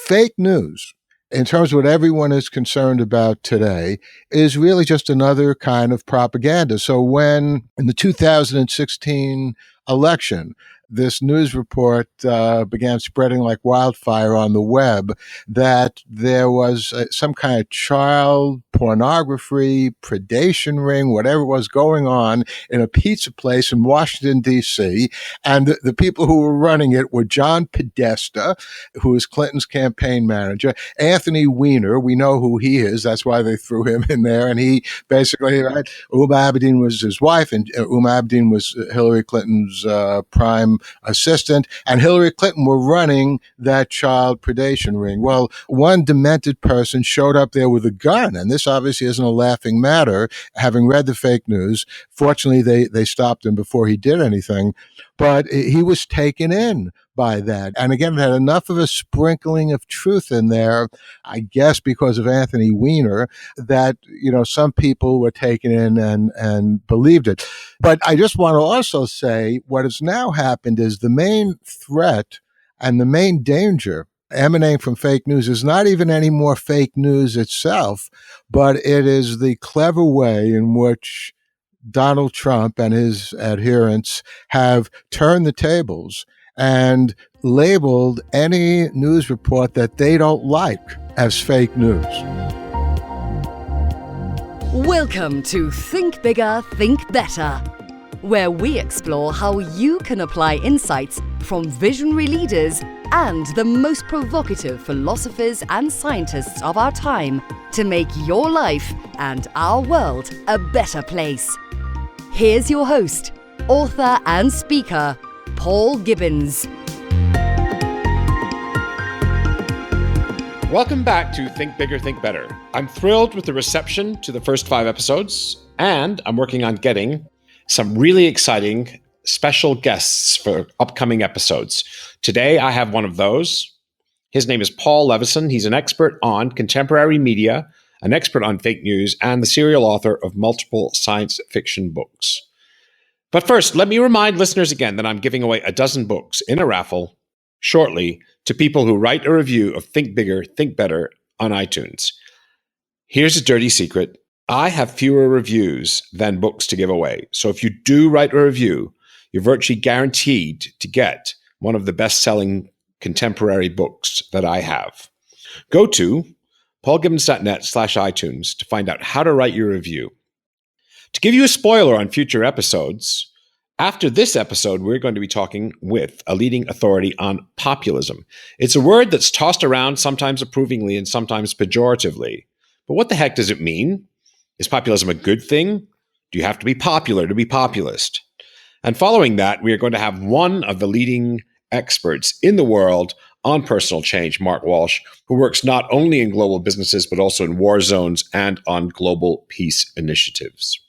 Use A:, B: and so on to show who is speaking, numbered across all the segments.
A: fake news, in terms of what everyone is concerned about today, is really just another kind of propaganda. So when in the 2016 election, this news report began spreading like wildfire on the web that there was some kind of child pornography, predation ring, whatever was going on in a pizza place in Washington, D.C. And the people who were running it were John Podesta, who is Clinton's campaign manager, Anthony Weiner. We know who he is. That's why they threw him in there. And he basically, right, Uma Abedin was his wife, and Uma Abedin was Hillary Clinton's prime assistant, and Hillary Clinton were running that child predation ring. Well, one demented person showed up there with a gun, and this obviously isn't a laughing matter, having read the fake news. Fortunately, they stopped him before he did anything, but he was taken in by that. And again, it had enough of a sprinkling of truth in there, I guess because of Anthony Weiner, that, some people were taken in and believed it. But I just want to also say what has now happened is the main threat and the main danger emanating from fake news is not even any more fake news itself, but it is the clever way in which Donald Trump and his adherents have turned the tables and labeled any news report that they don't like as fake news.
B: Welcome to Think Bigger, Think Better, where we explore how you can apply insights from visionary leaders and the most provocative philosophers and scientists of our time to make your life and our world a better place. Here's your host, author and speaker, Paul Gibbons.
C: Welcome back to Think Bigger, Think Better. I'm thrilled with the reception to the first 5 episodes, and I'm working on getting some really exciting special guests for upcoming episodes. Today, I have one of those. His name is Paul Levinson. He's an expert on contemporary media, an expert on fake news, and the serial author of multiple science fiction books. But first, let me remind listeners again that I'm giving away a dozen books in a raffle shortly to people who write a review of Think Bigger, Think Better on iTunes. Here's a dirty secret. I have fewer reviews than books to give away. So if you do write a review, you're virtually guaranteed to get one of the best-selling contemporary books that I have. Go to paulgibbons.net/iTunes to find out how to write your review. To give you a spoiler on future episodes, after this episode, we're going to be talking with a leading authority on populism. It's a word that's tossed around sometimes approvingly and sometimes pejoratively. But what the heck does it mean? Is populism a good thing? Do you have to be popular to be populist? And following that, we are going to have one of the leading experts in the world on personal change, Mark Walsh, who works not only in global businesses, but also in war zones and on global peace initiatives.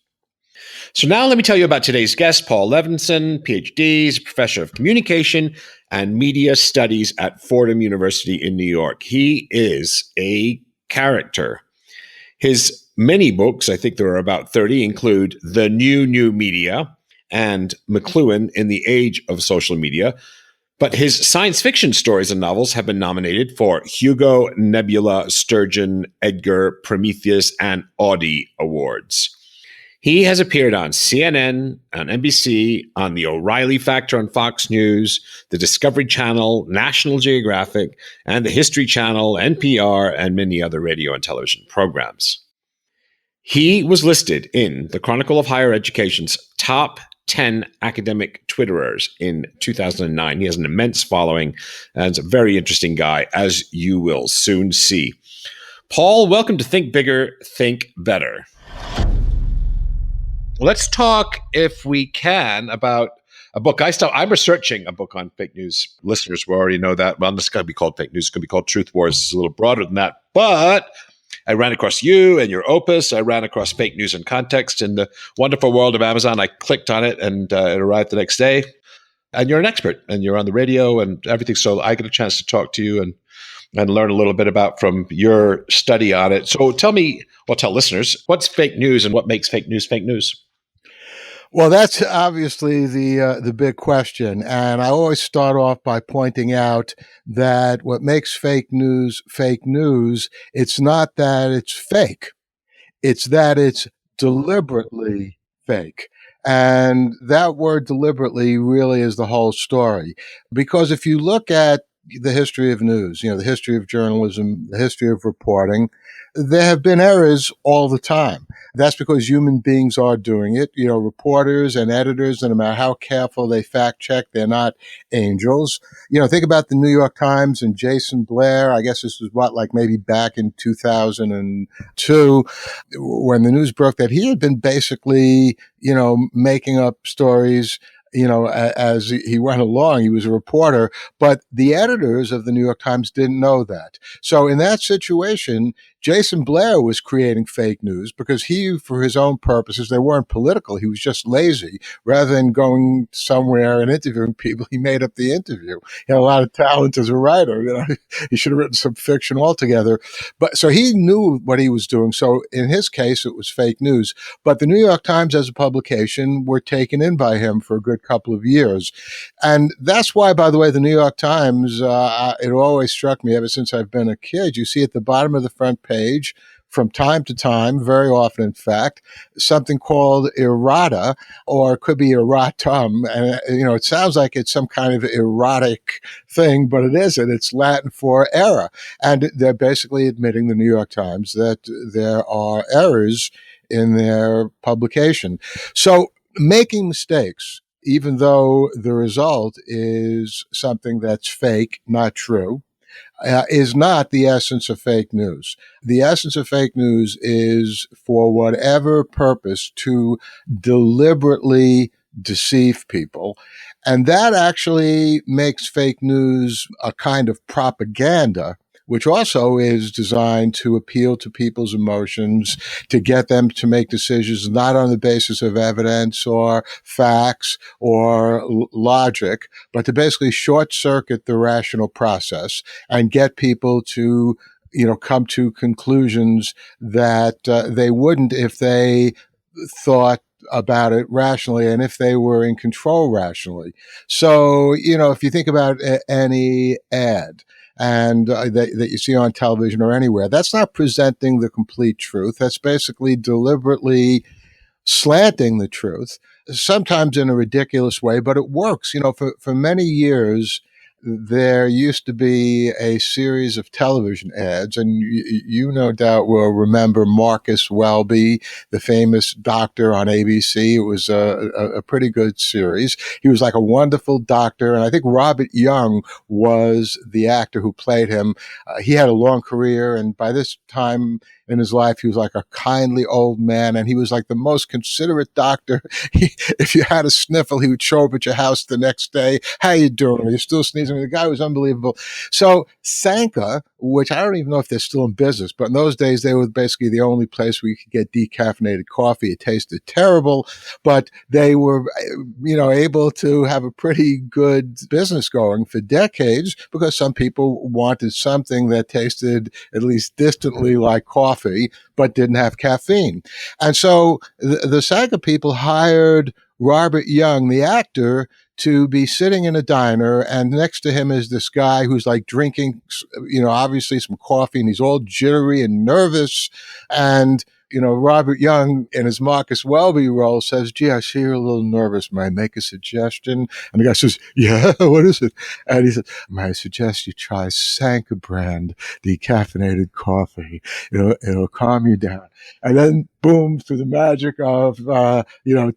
C: So now let me tell you about today's guest, Paul Levinson, PhD. He's a professor of communication and media studies at Fordham University in New York. He is a character. His many books, I think there are about 30, include The New Media and McLuhan in the Age of Social Media. But his science fiction stories and novels have been nominated for Hugo, Nebula, Sturgeon, Edgar, Prometheus, and Audie Awards. He has appeared on CNN, on NBC, on The O'Reilly Factor on Fox News, the Discovery Channel, National Geographic, and the History Channel, NPR, and many other radio and television programs. He was listed in the Chronicle of Higher Education's top 10 academic Twitterers in 2009. He has an immense following and is a very interesting guy, as you will soon see. Paul, welcome to Think Bigger, Think Better. Let's talk, if we can, about a book. I'm researching a book on fake news. Listeners will already know that. Well, it's going to be called fake news. It's going to be called Truth Wars. It's a little broader than that. But I ran across you and your opus. I ran across fake news in context in the wonderful world of Amazon. I clicked on it and it arrived the next day. And you're an expert and you're on the radio and everything. So I get a chance to talk to you and learn a little bit about from your study on it. So tell listeners, what's fake news and what makes fake news fake news?
A: Well, that's obviously the big question, and I always start off by pointing out that what makes fake news, it's not that it's fake. It's that it's deliberately fake. And that word deliberately really is the whole story. Because if you look at the history of news, the history of journalism, the history of reporting, there have been errors all the time. That's because human beings are doing it. Reporters and editors, no matter how careful they fact check, they're not angels. Think about the New York Times and Jason Blair. I guess this was like maybe back in 2002 when the news broke that he had been basically, making up stories, as he went along. He was a reporter, but the editors of the New York Times didn't know that. So in that situation, Jason Blair was creating fake news because he, for his own purposes, they weren't political. He was just lazy. Rather than going somewhere and interviewing people, he made up the interview. He had a lot of talent as a writer. He should have written some fiction altogether. But so he knew what he was doing. So in his case, it was fake news. But the New York Times as a publication were taken in by him for a good couple of years. And that's why, by the way, the New York Times, it always struck me ever since I've been a kid. You see at the bottom of the front page, from time to time, very often, in fact, something called errata, or it could be erratum. And, it sounds like it's some kind of erotic thing, but it isn't. It's Latin for error. And they're basically admitting, the New York Times, that there are errors in their publication. So making mistakes, even though the result is something that's fake, not true, is not the essence of fake news. The essence of fake news is for whatever purpose to deliberately deceive people. And that actually makes fake news a kind of propaganda, which also is designed to appeal to people's emotions, to get them to make decisions not on the basis of evidence or facts or logic, but to basically short circuit the rational process and get people to come to conclusions that they wouldn't if they thought about it rationally and if they were in control rationally. So, if you think about any ad and that you see on television or anywhere, that's not presenting the complete truth. That's basically deliberately slanting the truth, sometimes in a ridiculous way, but it works. For many years, there used to be a series of television ads, and you no doubt will remember Marcus Welby, the famous doctor on ABC. It was a pretty good series. He was like a wonderful doctor, and I think Robert Young was the actor who played him. He had a long career, and by this time in his life, he was like a kindly old man, and he was like the most considerate doctor. If you had a sniffle, he would show up at your house the next day. How you doing? Are you still sneezing? The guy was unbelievable. So Sanka, which I don't even know if they're still in business, but in those days, they were basically the only place where you could get decaffeinated coffee. It tasted terrible, but they were, able to have a pretty good business going for decades because some people wanted something that tasted at least distantly like coffee, but didn't have caffeine. And so the Sanka people hired Robert Young, the actor, to be sitting in a diner, and next to him is this guy who's like drinking, obviously some coffee, and he's all jittery and nervous. And Robert Young, in his Marcus Welby role, says, "Gee, I see you're a little nervous. May I make a suggestion?" And the guy says, "Yeah, what is it?" And he says, "May I suggest you try Sanka brand decaffeinated coffee? It'll calm you down." And then, boom, through the magic of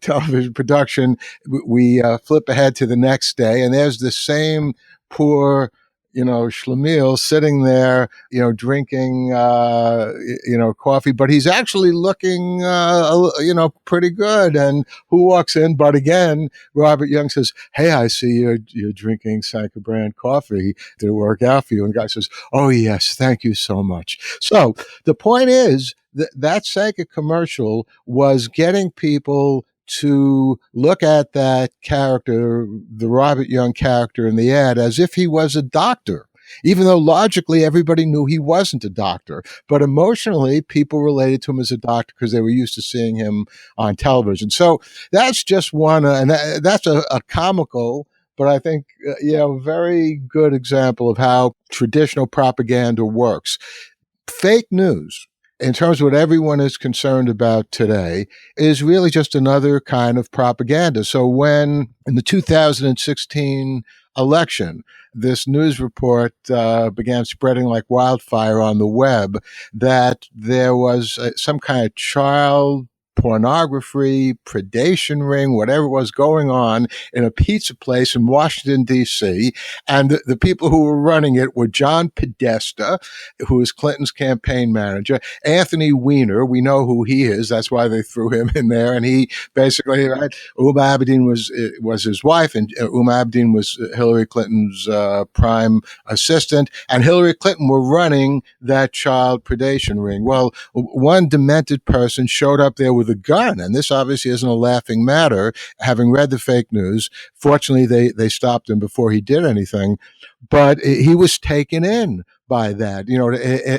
A: television production, we flip ahead to the next day, and there's the same poor Schlemiel sitting there, drinking, coffee, but he's actually looking, pretty good. And who walks in? But again, Robert Young says, "Hey, I see you're drinking Sanka brand coffee. Did it work out for you?" And the guy says, "Oh, yes, thank you so much." So the point is that Sanka commercial was getting people to look at that character, the Robert Young character in the ad, as if he was a doctor. even though logically everybody knew he wasn't a doctor. But emotionally, people related to him as a doctor because they were used to seeing him on television. So that's just one, and that's a comical, but I think, very good example of how traditional propaganda works. Fake news, in terms of what everyone is concerned about today, is really just another kind of propaganda. So when in the 2016 election, this news report began spreading like wildfire on the web that there was some kind of child pornography, predation ring, whatever was going on in a pizza place in Washington, D.C. And the people who were running it were John Podesta, who is Clinton's campaign manager, Anthony Weiner. We know who he is. That's why they threw him in there. And he basically, right, Abedin was his wife, and Abedin was Hillary Clinton's prime assistant. And Hillary Clinton were running that child predation ring. Well, one demented person showed up there with a gun, and this obviously isn't a laughing matter. Having read the fake news, fortunately they stopped him before he did anything, but he was taken in by that,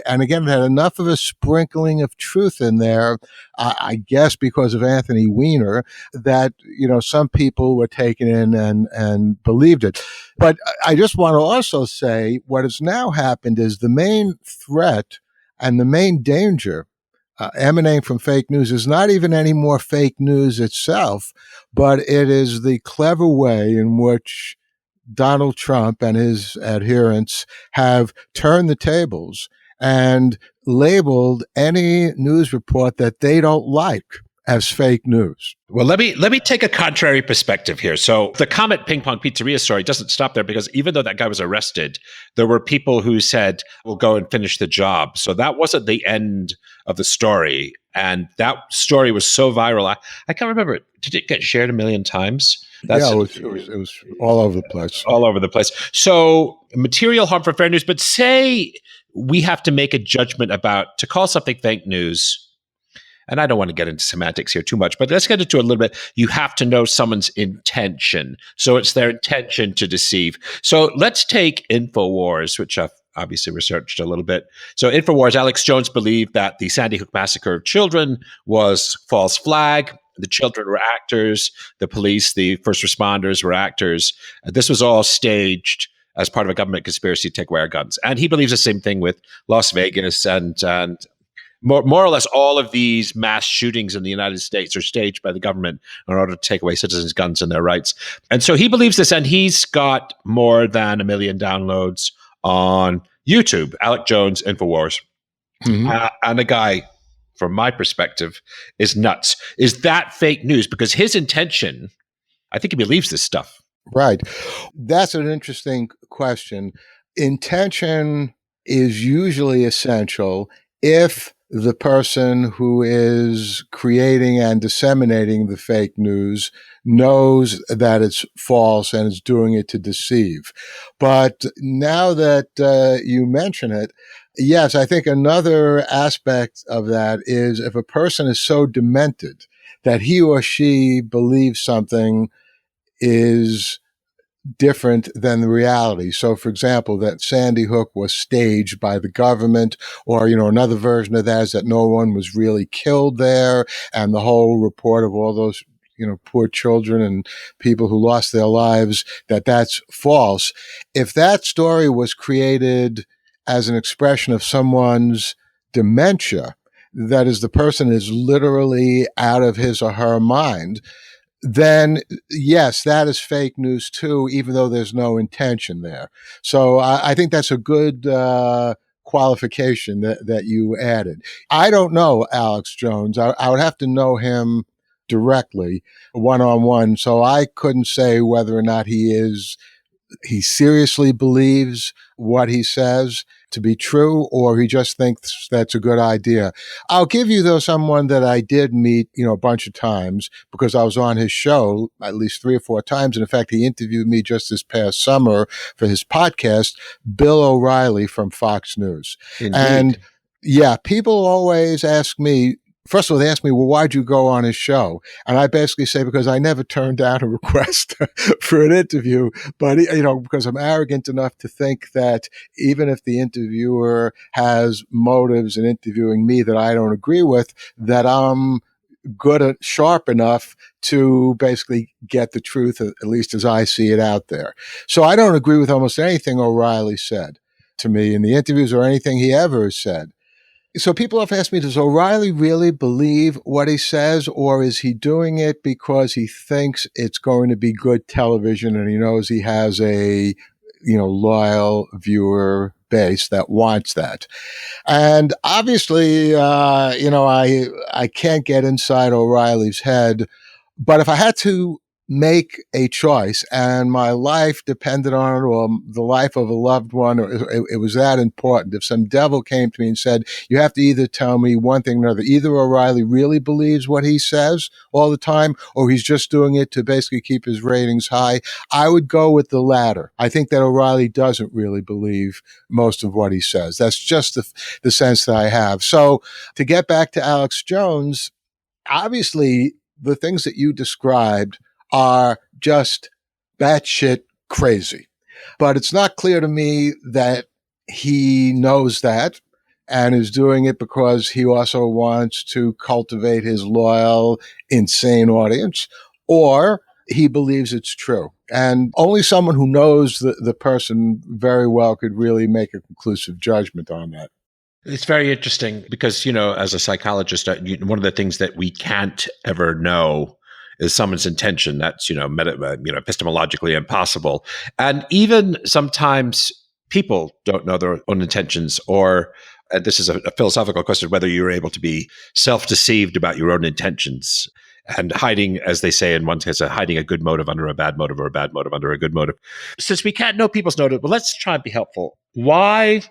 A: and again, it had enough of a sprinkling of truth in there, I guess because of Anthony Weiner, that, some people were taken in and believed it. But I just want to also say what has now happened is the main threat and the main danger emanating from fake news is not even any more fake news itself, but it is the clever way in which Donald Trump and his adherents have turned the tables and labeled any news report that they don't like as fake news.
C: Well, let me take a contrary perspective here. So the Comet Ping Pong Pizzeria story doesn't stop there, because even though that guy was arrested, there were people who said, we'll go and finish the job. So that wasn't the end of the story. And that story was so viral. I can't remember. Did it get shared 1 million times?
A: It was all over the place.
C: All over the place. So material harm for fair news. But say we have to make a judgment about, to call something fake news, and I don't want to get into semantics here too much, but let's get into a little bit. You have to know someone's intention. So it's their intention to deceive. So let's take InfoWars, which I've obviously researched a little bit. So InfoWars, Alex Jones believed that the Sandy Hook massacre of children was false flag. The children were actors. The police, the first responders were actors. This was all staged as part of a government conspiracy to take away our guns. And he believes the same thing with Las Vegas and more or less all of these mass shootings in the United States are staged by the government in order to take away citizens' guns and their rights. And so he believes this, and he's got more than 1 million downloads on YouTube. Alex Jones, InfoWars. Mm-hmm. And the guy, from my perspective, is nuts. Is that fake news? Because his intention, I think he believes this stuff.
A: Right. That's an interesting question. Intention is usually essential if the person who is creating and disseminating the fake news knows that it's false and is doing it to deceive. But now that you mention it, yes, I think another aspect of that is if a person is so demented that he or she believes something is different than the reality. So, for example, that Sandy Hook was staged by the government, or, another version of that is that no one was really killed there, and the whole report of all those, poor children and people who lost their lives, that's false. If that story was created as an expression of someone's dementia, that is, the person is literally out of his or her mind, then yes, that is fake news too, even though there's no intention there. So I think that's a good qualification that you added. I don't know Alex Jones. I would have to know him directly, one-on-one. So I couldn't say whether or not he seriously believes what he says to be true, or he just thinks that's a good idea. I'll give you, though, someone that I did meet, a bunch of times because I was on his show at least 3 or 4 times. And in fact, he interviewed me just this past summer for his podcast, Bill O'Reilly from Fox News.
C: Indeed.
A: And yeah, people always ask me, First of all, they asked me, well, why'd you go on his show? And I basically say, because I never turned down a request for an interview, but, because I'm arrogant enough to think that even if the interviewer has motives in interviewing me that I don't agree with, that I'm sharp enough to basically get the truth, at least as I see it out there. So I don't agree with almost anything O'Reilly said to me in the interviews or anything he ever said. So people have asked me, does O'Reilly really believe what he says, or is he doing it because he thinks it's going to be good television and he knows he has a, loyal viewer base that wants that? And obviously, I can't get inside O'Reilly's head, but if I had to make a choice and my life depended on it, or the life of a loved one, or it was that important, if some devil came to me and said, you have to either tell me one thing or another, either O'Reilly really believes what he says all the time, or he's just doing it to basically keep his ratings high, I would go with the latter. I think that O'Reilly doesn't really believe most of what he says. That's just the sense that I have. So to get back to Alex Jones, obviously the things that you described are just batshit crazy. But it's not clear to me that he knows that and is doing it because he also wants to cultivate his loyal, insane audience, or he believes it's true. And only someone who knows the person very well could really make a conclusive judgment on that.
C: It's very interesting because, as a psychologist, one of the things that we can't ever know is someone's intention. That's, epistemologically impossible. And even sometimes people don't know their own intentions, or this is a philosophical question, whether you're able to be self-deceived about your own intentions and hiding, as they say in one case, hiding a good motive under a bad motive, or a bad motive under a good motive. Since we can't know people's motive, well, let's try and be helpful. Why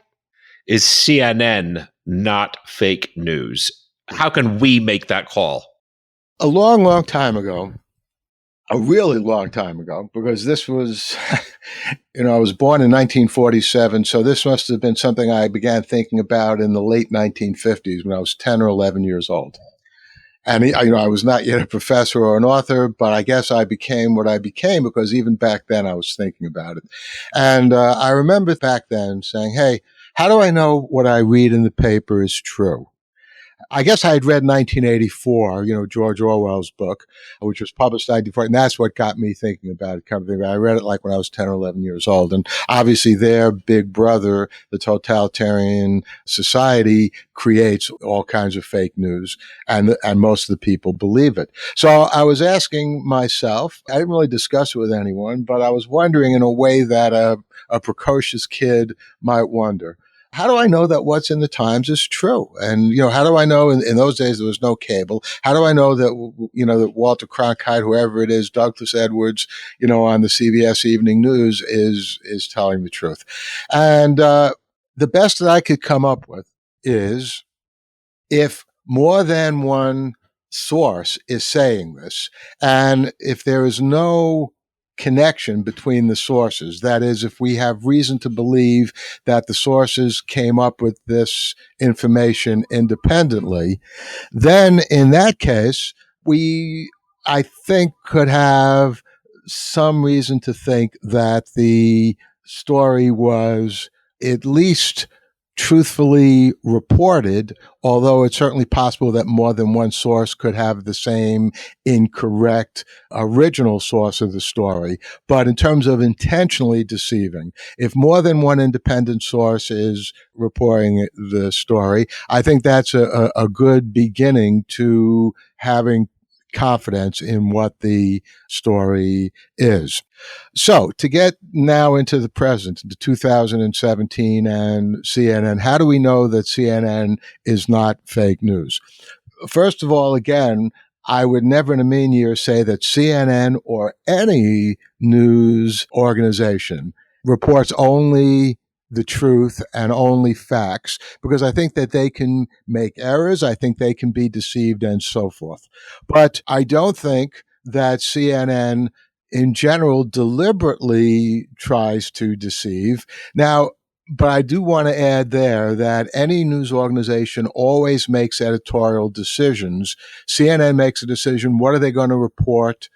C: is CNN not fake news? How can we make that call?
A: A long, long time ago, a really long time ago, because this was, I was born in 1947, so this must have been something I began thinking about in the late 1950s when I was 10 or 11 years old. And, I was not yet a professor or an author, but I guess I became what I became because even back then I was thinking about it. And I remember back then saying, hey, how do I know what I read in the paper is true? I guess I had read 1984, George Orwell's book, which was published in 1984, and that's what got me thinking about it. I read it like when I was 10 or 11 years old. And obviously their big brother, the totalitarian society, creates all kinds of fake news, and most of the people believe it. So I was asking myself, I didn't really discuss it with anyone, but I was wondering in a way that a precocious kid might wonder, how do I know that what's in the Times is true? And, how do I know in those days there was no cable? How do I know that, that Walter Cronkite, whoever it is, Douglas Edwards, on the CBS Evening News is telling the truth? And the best that I could come up with is if more than one source is saying this, and if there is no connection between the sources. That is, if we have reason to believe that the sources came up with this information independently, then in that case, I think, could have some reason to think that the story was at least truthfully reported, although it's certainly possible that more than one source could have the same incorrect original source of the story. But in terms of intentionally deceiving, if more than one independent source is reporting the story, I think that's a good beginning to having confidence in what the story is. So to get now into the present, into 2017 and CNN, how do we know that CNN is not fake news? First of all, again, I would never in a million years say that CNN or any news organization reports only the truth and only facts, because I think that they can make errors. I think they can be deceived and so forth. But I don't think that CNN in general deliberately tries to deceive. Now, But I do want to add there that any news organization always makes editorial decisions. CNN makes a decision, what are they going to report?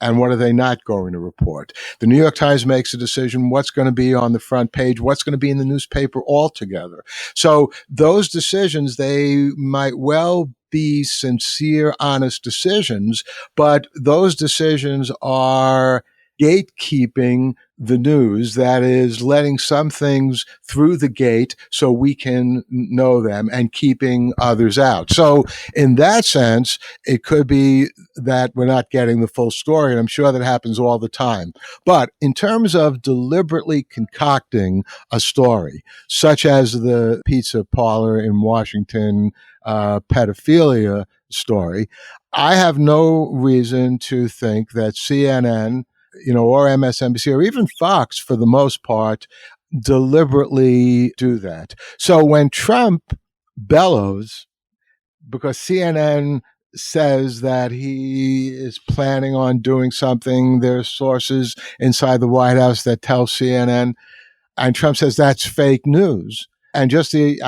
A: And what are they not going to report? The New York Times makes a decision, what's going to be on the front page, what's going to be in the newspaper altogether. So those decisions, they might well be sincere, honest decisions, but those decisions are gatekeeping the news, that is letting some things through the gate so we can know them and keeping others out. So in that sense, it could be that we're not getting the full story, and I'm sure that happens all the time. But in terms of deliberately concocting a story, such as the pizza parlor in Washington pedophilia story, I have no reason to think that CNN, or MSNBC or even Fox, for the most part, deliberately do that. So when Trump bellows because CNN says that he is planning on doing something, there's sources inside the White House that tell CNN, and Trump says that's fake news. And I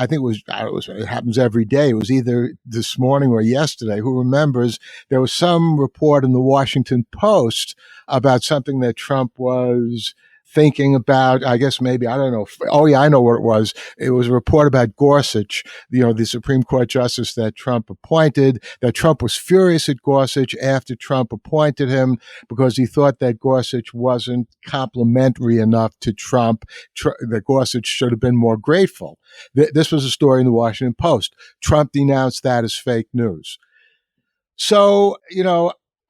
A: think it happens every day. It was either this morning or yesterday. Who remembers there was some report in the Washington Post about something that Trump was thinking about, I guess maybe, I don't know. Oh yeah, I know what it was. It was a report about Gorsuch, the Supreme Court justice that Trump appointed, that Trump was furious at Gorsuch after Trump appointed him because he thought that Gorsuch wasn't complimentary enough to Trump, that Gorsuch should have been more grateful. This was a story in the Washington Post. Trump denounced that as fake news. So,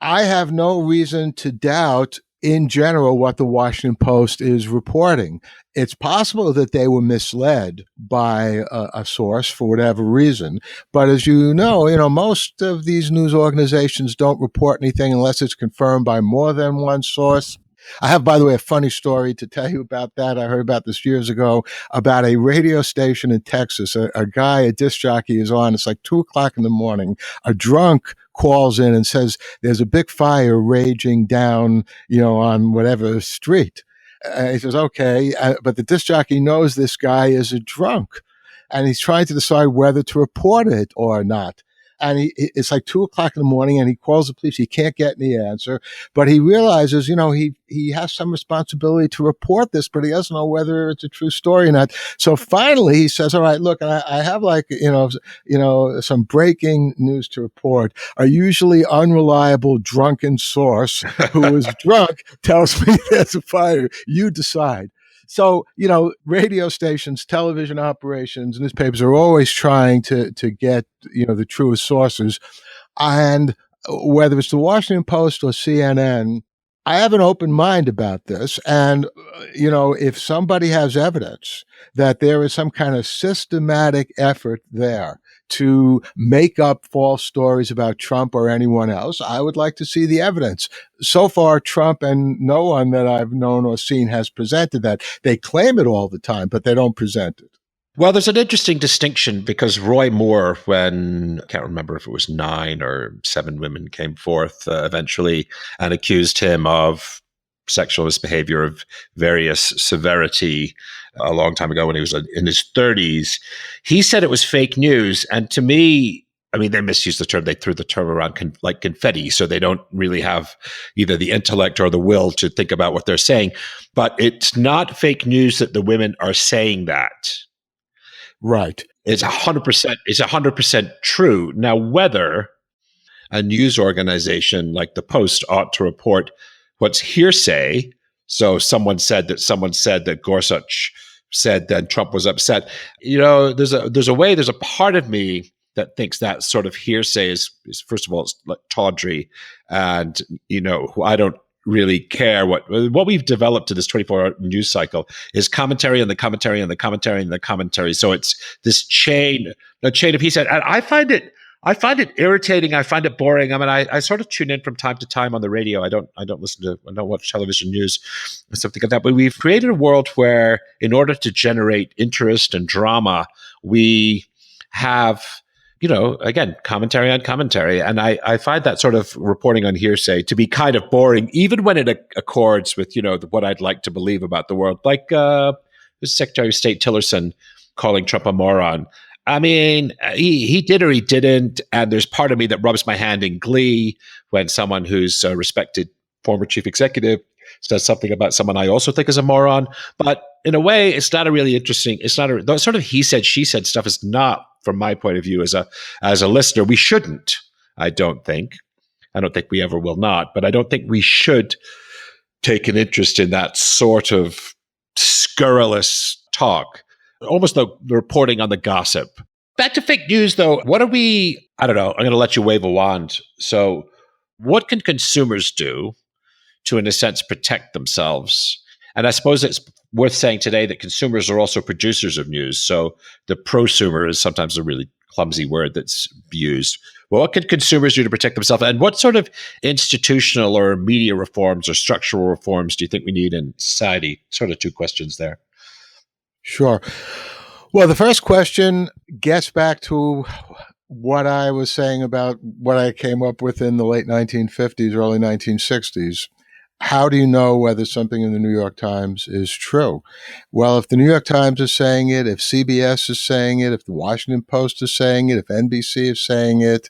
A: I have no reason to doubt in general what the Washington Post is reporting. It's possible that they were misled by a source for whatever reason. But as you know, most of these news organizations don't report anything unless it's confirmed by more than one source. I have, by the way, a funny story to tell you about that. I heard about this years ago about a radio station in Texas. A guy, a disc jockey, is on. It's like 2:00 in the morning. A drunk calls in and says there's a big fire raging down, on whatever street. He says, okay, but the disc jockey knows this guy is a drunk, and he's trying to decide whether to report it or not. And it's like 2:00 in the morning, and he calls the police. He can't get any answer, but he realizes, he has some responsibility to report this, but he doesn't know whether it's a true story or not. So finally, he says, "All right, look, I have some breaking news to report. A usually unreliable drunken source who is drunk tells me there's a fire. You decide." So, radio stations, television operations, newspapers are always trying to get, the truest sources. And whether it's the Washington Post or CNN, I have an open mind about this. And, if somebody has evidence that there is some kind of systematic effort there to make up false stories about Trump or anyone else, I would like to see the evidence. So far, Trump and no one that I've known or seen has presented that. They claim it all the time, but they don't present it.
C: Well, there's an interesting distinction because Roy Moore, when I can't remember if it was 9 or 7 women came forth eventually and accused him of sexual misbehavior of various severity a long time ago when he was in his 30s, he said it was fake news. And to me, they misused the term. They threw the term around like confetti. So they don't really have either the intellect or the will to think about what they're saying. But it's not fake news that the women are saying that.
A: Right.
C: It's 100%. It's 100% true. Now, whether a news organization like the Post ought to report what's hearsay, so someone said that Gorsuch said that Trump was upset. There's a part of me that thinks that sort of hearsay is first of all, it's like tawdry, and I don't really care what we've developed to this 24-hour news cycle is commentary and the commentary and the commentary and the commentary. So it's this chain of he said, and I find it irritating. I find it boring. I sort of tune in from time to time on the radio. I don't watch television news and something like that. But we've created a world where, in order to generate interest and drama, we have, again, commentary on commentary. And I find that sort of reporting on hearsay to be kind of boring, even when it accords with, what I'd like to believe about the world. Like was Secretary of State Tillerson calling Trump a moron. I mean, he did or he didn't. And there's part of me that rubs my hand in glee when someone who's a respected former chief executive says something about someone I also think is a moron. But in a way, it's not a really interesting, it's not the sort of he said, she said stuff is not, from my point of view, as a listener, we shouldn't, I don't think. I don't think we ever will not, but I don't think we should take an interest in that sort of scurrilous talk, almost the reporting on the gossip. Back to fake news, though. What are we, I don't know, I'm going to let you wave a wand. So what can consumers do to, in a sense, protect themselves? And I suppose it's worth saying today that consumers are also producers of news. So the prosumer is sometimes a really clumsy word that's used. Well, what can consumers do to protect themselves? And what sort of institutional or media reforms or structural reforms do you think we need in society? Sort of two questions there.
A: Sure. Well, the first question gets back to what I was saying about what I came up with in the late 1950s, early 1960s. How do you know whether something in the New York Times is true? Well, if the New York Times is saying it, if CBS is saying it, if the Washington Post is saying it, if NBC is saying it,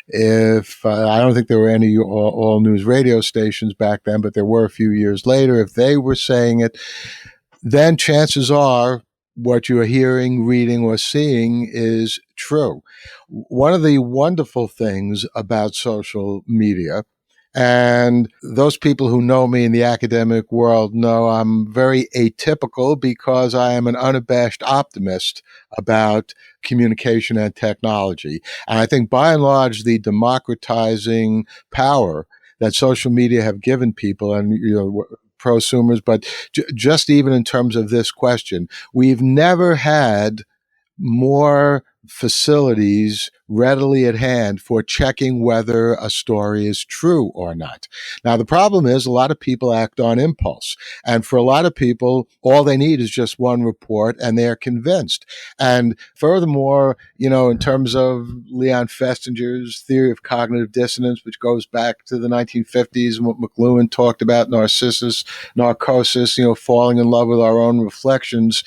A: if I don't think there were any all news radio stations back then, but there were a few years later, if they were saying it, then chances are what you are hearing, reading, or seeing is true. One of the wonderful things about social media, and those people who know me in the academic world know I'm very atypical because I am an unabashed optimist about communication and technology. And I think by and large, the democratizing power that social media have given people, and prosumers, but just even in terms of this question, we've never had more facilities readily at hand for checking whether a story is true or not. Now, the problem is a lot of people act on impulse. And for a lot of people, all they need is just one report and they're convinced. And furthermore, in terms of Leon Festinger's theory of cognitive dissonance, which goes back to the 1950s and what McLuhan talked about, narcosis, falling in love with our own reflections.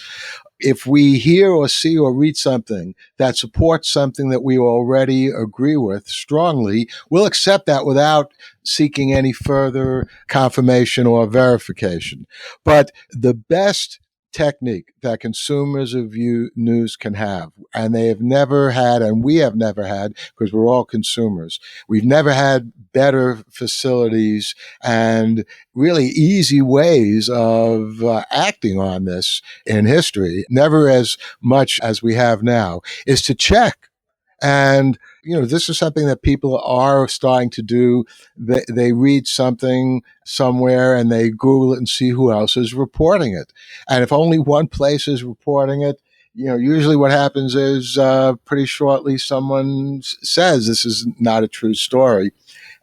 A: If we hear or see or read something that supports something that we already agree with strongly, we'll accept that without seeking any further confirmation or verification. But the best technique that consumers of news can have, and they have never had, and we have never had, because we're all consumers, we've never had better facilities and really easy ways of acting on this in history, never as much as we have now, is to check. And, this is something that people are starting to do. They read something somewhere and they Google it and see who else is reporting it. And if only one place is reporting it, usually what happens is pretty shortly someone says this is not a true story.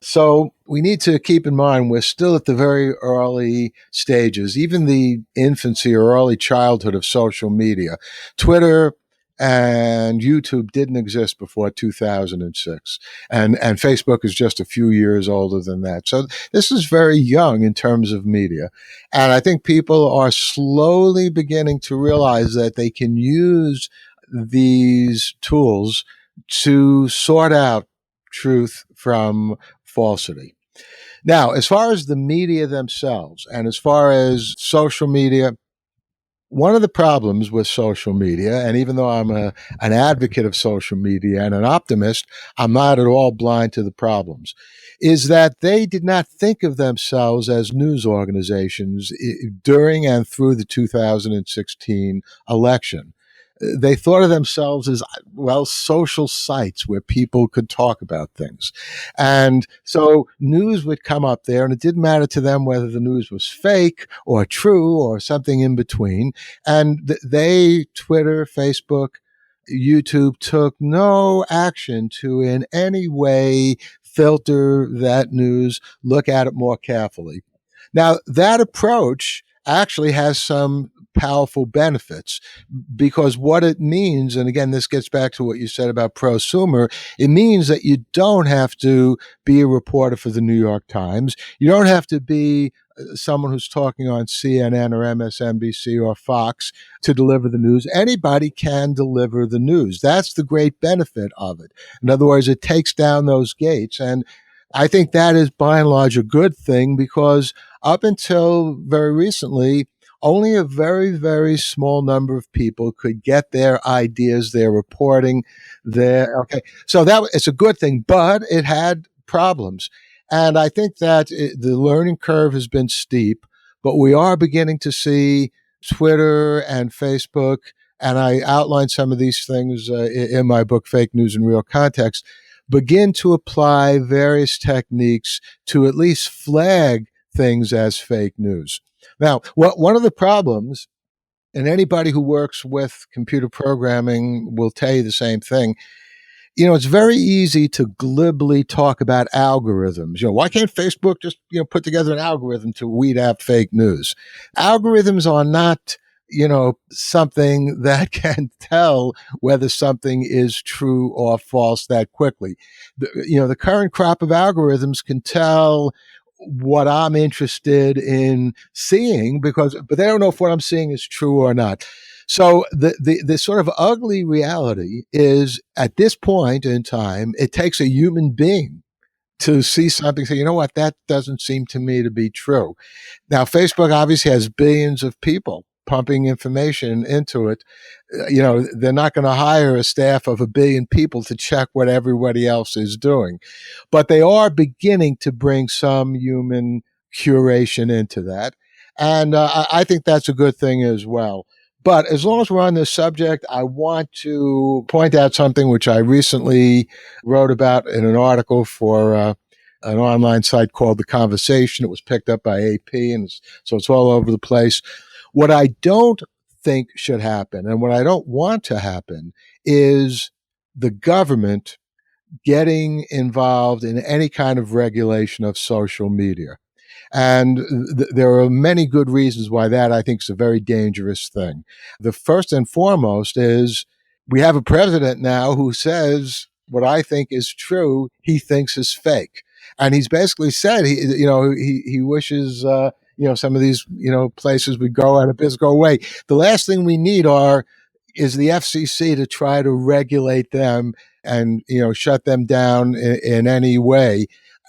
A: So we need to keep in mind we're still at the very early stages, even the infancy or early childhood of social media. Twitter and YouTube didn't exist before 2006. And Facebook is just a few years older than that. So this is very young in terms of media. And I think people are slowly beginning to realize that they can use these tools to sort out truth from falsity. Now, as far as the media themselves, and as far as social media, one of the problems with social media, and even though I'm an advocate of social media and an optimist, I'm not at all blind to the problems, is that they did not think of themselves as news organizations during and through the 2016 election. They thought of themselves as, social sites where people could talk about things. And so news would come up there, and it didn't matter to them whether the news was fake or true or something in between. And they, Twitter, Facebook, YouTube, took no action to in any way filter that news, look at it more carefully. Now, that approach actually has some powerful benefits, because what it means, and again, this gets back to what you said about prosumer, it means that you don't have to be a reporter for the New York Times. You don't have to be someone who's talking on CNN or MSNBC or Fox to deliver the news. Anybody can deliver the news. That's the great benefit of it. In other words, it takes down those gates. And I think that is by and large a good thing, because up until very recently, only a very, very small number of people could get their ideas, their reporting, okay. So it's a good thing, but it had problems. And I think that the learning curve has been steep, but we are beginning to see Twitter and Facebook, and I outlined some of these things in my book, Fake News in Real Context, begin to apply various techniques to at least flag things as fake news. Now, one of the problems, and anybody who works with computer programming will tell you the same thing, it's very easy to glibly talk about algorithms. Why can't Facebook just, put together an algorithm to weed out fake news? Algorithms are not, something that can tell whether something is true or false that quickly. The current crop of algorithms can tell what I'm interested in seeing, but they don't know if what I'm seeing is true or not. So the sort of ugly reality is, at this point in time, it takes a human being to see something, say, you know what, that doesn't seem to me to be true. Now, Facebook obviously has billions of people pumping information into it. They're not going to hire a staff of 1 billion people to check what everybody else is doing. But they are beginning to bring some human curation into that. And I think that's a good thing as well. But as long as we're on this subject, I want to point out something which I recently wrote about in an article for an online site called The Conversation. It was picked up by AP, and so it's all over the place. What I don't think should happen, and what I don't want to happen, is the government getting involved in any kind of regulation of social media. And there are many good reasons why that, I think, is a very dangerous thing. The first and foremost is we have a president now who says what I think is true, he thinks is fake. And he's basically said, he wishes, some of these, places would go out of business, go away. The last thing we need is the FCC to try to regulate them and, shut them down in any way.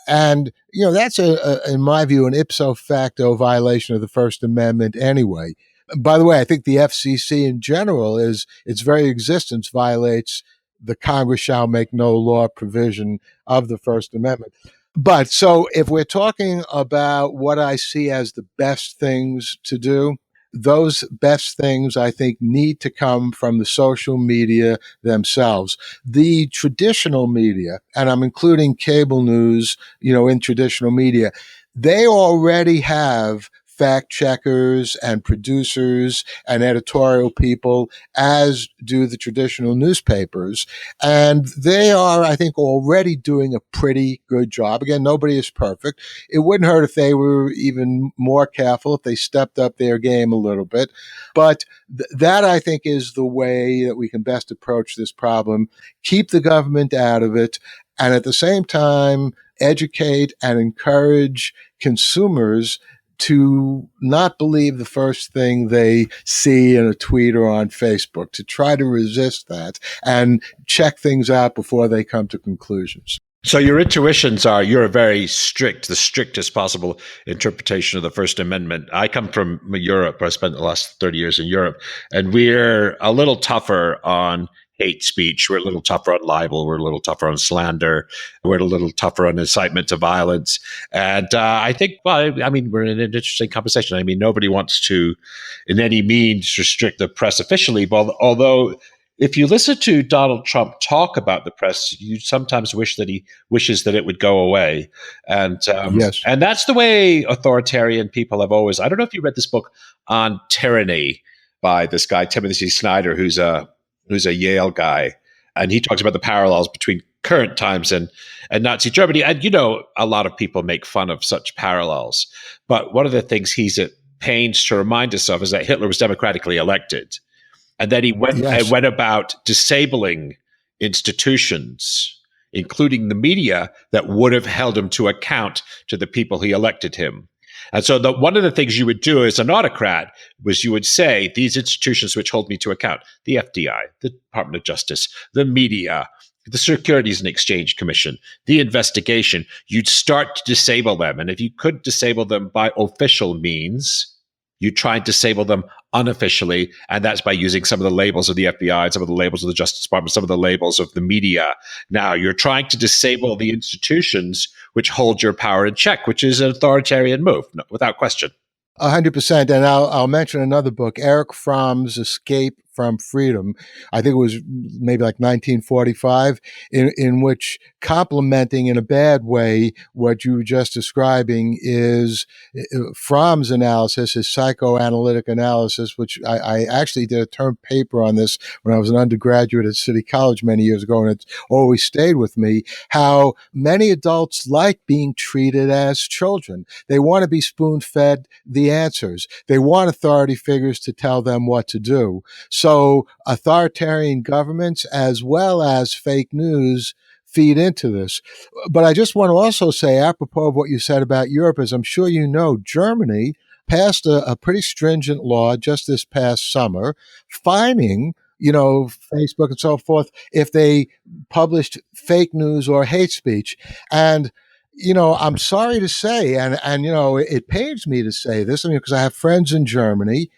A: And, that's in my view, an ipso facto violation of the First Amendment anyway. By the way, I think the FCC in general, its very existence violates the Congress shall make no law provision of the First Amendment. But so if we're talking about what I see as the best things to do, those best things, I think, need to come from the social media themselves. The traditional media, and I'm including cable news, in traditional media, they already have fact checkers and producers and editorial people, as do the traditional newspapers. And they are, I think, already doing a pretty good job. Again, nobody is perfect. It wouldn't hurt if they were even more careful, if they stepped up their game a little bit. But that, I think, is the way that we can best approach this problem. Keep the government out of it, and at the same time, educate and encourage consumers to not believe the first thing they see in a tweet or on Facebook, to try to resist that and check things out before they come to conclusions.
C: So your intuitions are you're a very strict, the strictest possible interpretation of the First Amendment. I come from Europe. I spent the last 30 years in Europe, and we're a little tougher on hate speech. We're a little tougher on libel. We're a little tougher on slander. We're a little tougher on incitement to violence. And I think, we're in an interesting conversation. Nobody wants to, in any means, restrict the press officially. But although, if you listen to Donald Trump talk about the press, you sometimes wish that he wishes that it would go away. And
A: yes.
C: And that's the way authoritarian people have always. I don't know if you read this book on tyranny by this guy Timothy Snyder, who's a Yale guy, and he talks about the parallels between current times and Nazi Germany. And, a lot of people make fun of such parallels. But one of the things he's at pains to remind us of is that Hitler was democratically elected. And then he went about disabling institutions, including the media, that would have held him to account to the people he elected him. And so one of the things you would do as an autocrat was you would say, these institutions which hold me to account, the FDI, the Department of Justice, the media, the Securities and Exchange Commission, the investigation, you'd start to disable them. And if you could disable them by official means, you try and disable them unofficially, and that's by using some of the labels of the FBI, some of the labels of the Justice Department, some of the labels of the media. Now, you're trying to disable the institutions which hold your power in check, which is an authoritarian move, without question.
A: 100%. And I'll mention another book, Eric Fromm's Escape from Freedom. I think it was maybe like 1945, in which, complementing in a bad way what you were just describing, is Fromm's analysis, his psychoanalytic analysis, which I actually did a term paper on this when I was an undergraduate at City College many years ago, and it's always stayed with me, how many adults like being treated as children. They want to be spoon-fed the answers. They want authority figures to tell them what to do. So authoritarian governments as well as fake news feed into this. But I just want to also say, apropos of what you said about Europe, as I'm sure you know, Germany passed a pretty stringent law just this past summer, fining, Facebook and so forth, if they published fake news or hate speech. And I'm sorry to say, and it pains me to say this, because I have friends in Germany,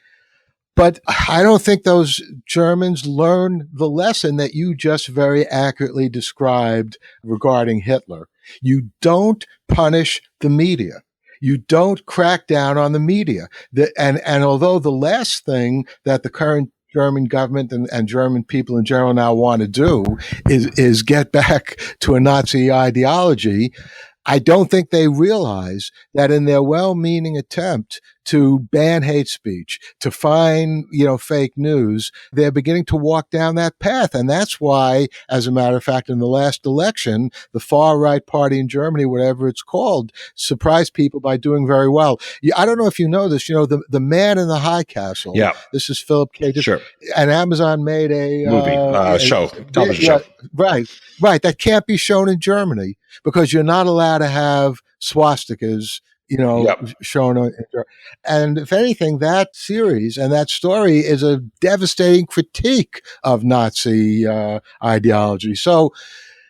A: but I don't think those Germans learned the lesson that you just very accurately described regarding Hitler. You don't punish the media. You don't crack down on the media. And although the last thing that the current German government and German people in general now want to do is get back to a Nazi ideology, I don't think they realize that in their well-meaning attempt to ban hate speech, to fine, fake news, they're beginning to walk down that path. And that's why, as a matter of fact, in the last election, the far-right party in Germany, whatever it's called, surprised people by doing very well. I don't know if you know this, the Man in the High Castle.
C: Yeah.
A: This is Philip K.
C: Sure.
A: And Amazon made a
C: movie, show, television show.
A: Right. That can't be shown in Germany because you're not allowed to have swastikas, shown on. And if anything, that series and that story is a devastating critique of Nazi ideology. So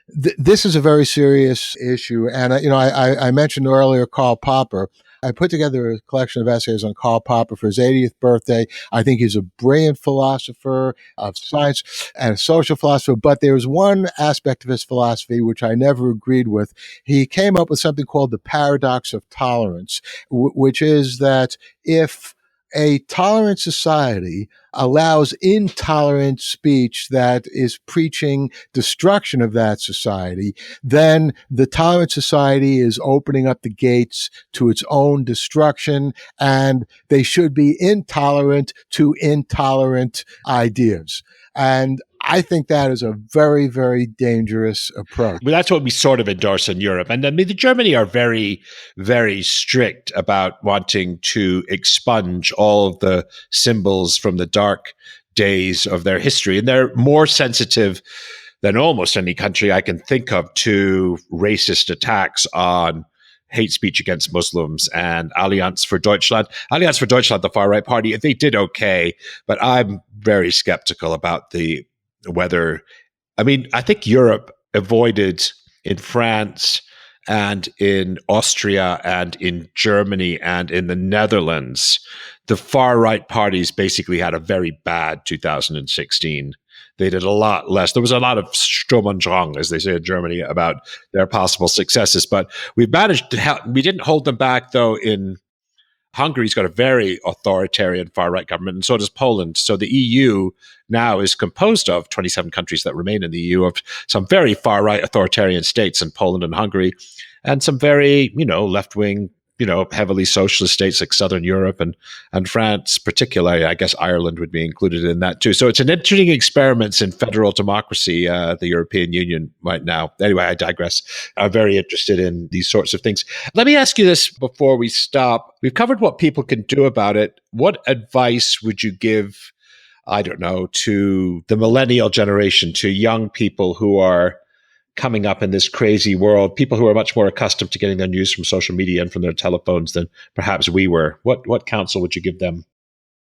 A: this is a very serious issue. And, I mentioned earlier Karl Popper. I put together a collection of essays on Karl Popper for his 80th birthday. I think he's a brilliant philosopher of science and a social philosopher, but there's one aspect of his philosophy which I never agreed with. He came up with something called the paradox of tolerance, which is that if a tolerant society allows intolerant speech that is preaching destruction of that society, then the tolerant society is opening up the gates to its own destruction, and they should be intolerant to intolerant ideas. And I think that is a very, very dangerous approach.
C: Well, that's what we sort of endorse in Europe. And the Germany are very, very strict about wanting to expunge all of the symbols from the dark days of their history. And they're more sensitive than almost any country I can think of to racist attacks on hate speech against Muslims. And Allianz for Deutschland, the far-right party, they did okay. But I'm very skeptical about whether, I think Europe avoided in France and in Austria and in Germany and in the Netherlands, the far-right parties basically had a very bad 2016. They did a lot less. There was a lot of Sturm und Drang, as they say in Germany, about their possible successes. But we've managed to we didn't hold them back, though, in Hungary's got a very authoritarian far-right government, and so does Poland. So the EU now is composed of 27 countries that remain in the EU, of some very far-right authoritarian states in Poland and Hungary, and some very, left-wing, heavily socialist states like Southern Europe and France, particularly. I guess Ireland would be included in that too. So it's an interesting experiment in federal democracy, the European Union right now. Anyway, I digress. I'm very interested in these sorts of things. Let me ask you this before we stop. We've covered what people can do about it. What advice would you give, I don't know, to the millennial generation, to young people who are coming up in this crazy world, people who are much more accustomed to getting their news from social media and from their telephones than perhaps we were. What counsel would you give them?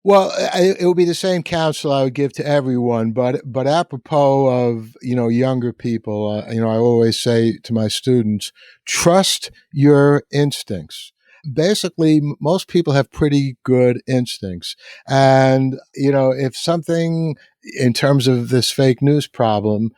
A: Well, it would be the same counsel I would give to everyone, but apropos of younger people, I always say to my students, trust your instincts. Basically, most people have pretty good instincts, and if something in terms of this fake news problem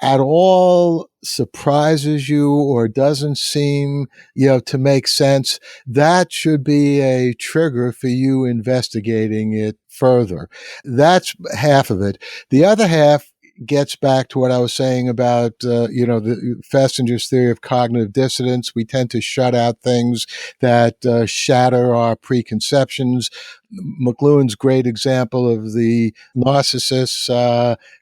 A: at all surprises you or doesn't seem, to make sense, that should be a trigger for you investigating it further. That's half of it. The other half gets back to what I was saying about, the Festinger's theory of cognitive dissonance. We tend to shut out things that shatter our preconceptions. McLuhan's great example of the Narcissus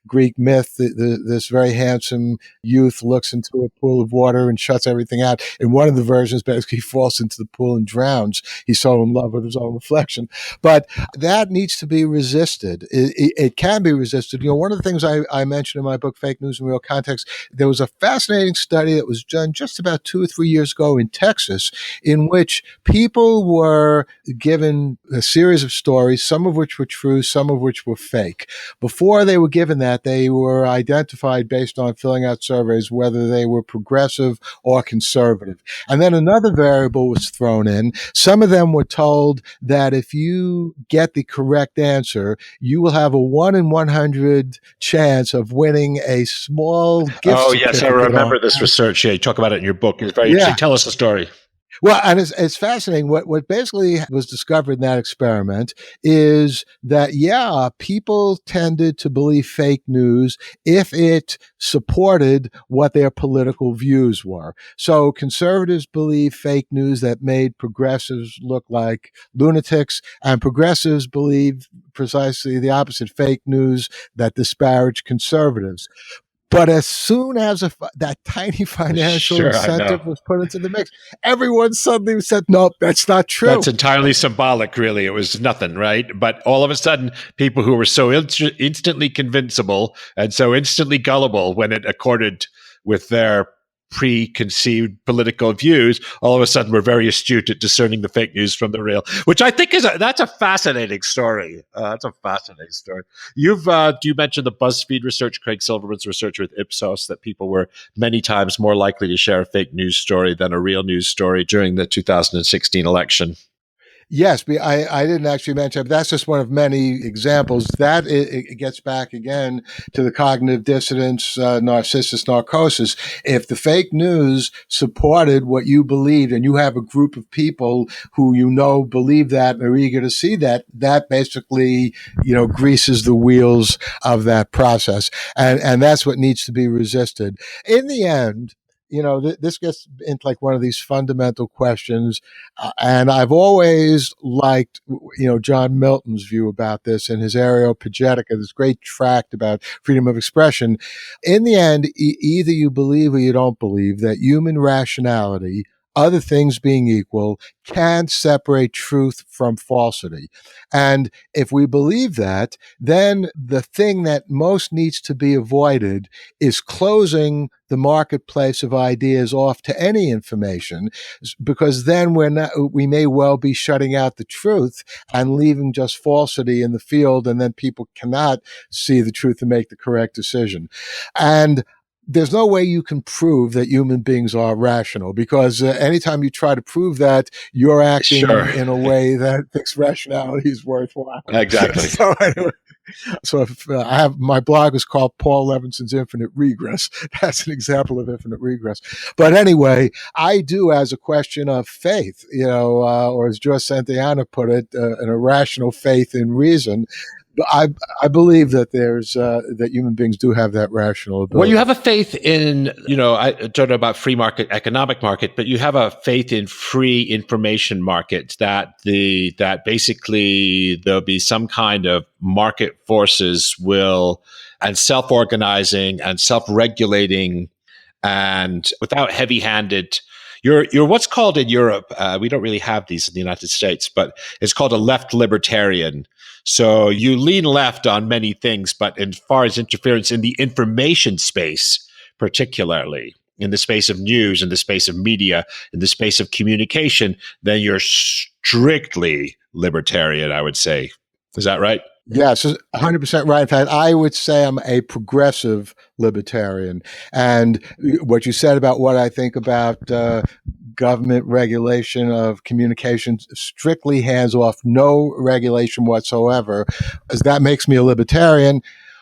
A: Greek myth, this very handsome youth looks into a pool of water and shuts everything out. In one of the versions, basically, he falls into the pool and drowns. He's so in love with his own reflection. But that needs to be resisted. It can be resisted. One of the things I mentioned in my book, Fake News in Real Context, there was a fascinating study that was done just about 2 or 3 years ago in Texas, in which people were given a series of stories, some of which were true, some of which were fake. Before they were given that, they were identified based on filling out surveys whether they were progressive or conservative. And then another variable was thrown in. Some of them were told that if you get the correct answer, you will have a 1 in 100 chance of winning a small gift
C: Oh,
A: certificate.
C: yes, I remember this research. Yeah, you talk about it in your book. It's very interesting. Tell us the story.
A: Well, and it's fascinating. What basically was discovered in that experiment is that, people tended to believe fake news if it supported what their political views were. So conservatives believe fake news that made progressives look like lunatics, and progressives believe precisely the opposite, fake news that disparaged conservatives. But as soon as that tiny financial incentive was put into the mix, everyone suddenly said, nope, that's not true.
C: That's entirely symbolic, really. It was nothing, right? But all of a sudden, people who were so instantly convincible and so instantly gullible when it accorded with their preconceived political views, all of a sudden were very astute at discerning the fake news from the real, which I think that's a fascinating story. That's a fascinating story. You mentioned the BuzzFeed research, Craig Silverman's research with Ipsos, that people were many times more likely to share a fake news story than a real news story during the 2016 election.
A: Yes, I didn't actually mention it, but that's just one of many examples. That it gets back again to the cognitive dissonance, narcissus narcosis. If the fake news supported what you believed, and you have a group of people who believe that and are eager to see that, that basically greases the wheels of that process, and that's what needs to be resisted. In the end, this gets into like one of these fundamental questions. And I've always liked, John Milton's view about this in his Areopagitica, this great tract about freedom of expression. In the end, either you believe or you don't believe that human rationality, other things being equal, can't separate truth from falsity. And if we believe that, then the thing that most needs to be avoided is closing the marketplace of ideas off to any information, because then we may well be shutting out the truth and leaving just falsity in the field, and then people cannot see the truth and make the correct decision. And there's no way you can prove that human beings are rational, because anytime you try to prove that, you're acting in a way that thinks rationality is worthwhile.
C: Exactly.
A: So anyway, if I have, my blog is called Paul Levinson's Infinite Regress. That's an example of infinite regress. But anyway, I do, as a question of faith, or as George Santayana put it, an irrational faith in reason. I believe that there's that human beings do have that rational ability.
C: Well, you have a faith in, I don't know about free market, economic market, but you have a faith in free information markets, that basically there'll be some kind of market forces and self-organizing and self-regulating, and without heavy-handed. You're what's called in Europe. We don't really have these in the United States, but it's called a left libertarian. So you lean left on many things, but as far as interference in the information space, particularly in the space of news, in the space of media, in the space of communication, then you're strictly libertarian, I would say. Is that right?
A: Yes, 100% right. In fact, I would say I'm a progressive libertarian. And what you said about what I think about government regulation of communications, strictly hands off, no regulation whatsoever, as that makes me a libertarian.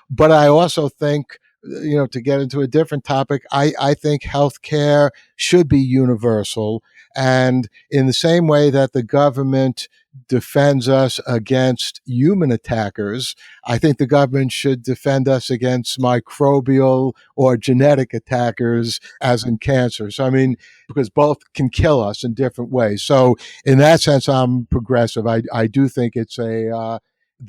A: But I also think, to get into a different topic, I think healthcare should be universal. And in the same way that the government defends us against human attackers, I think the government should defend us against microbial or genetic attackers, as in cancer. So, I mean, because both can kill us in different ways. So, in that sense, I'm progressive. I do think it's the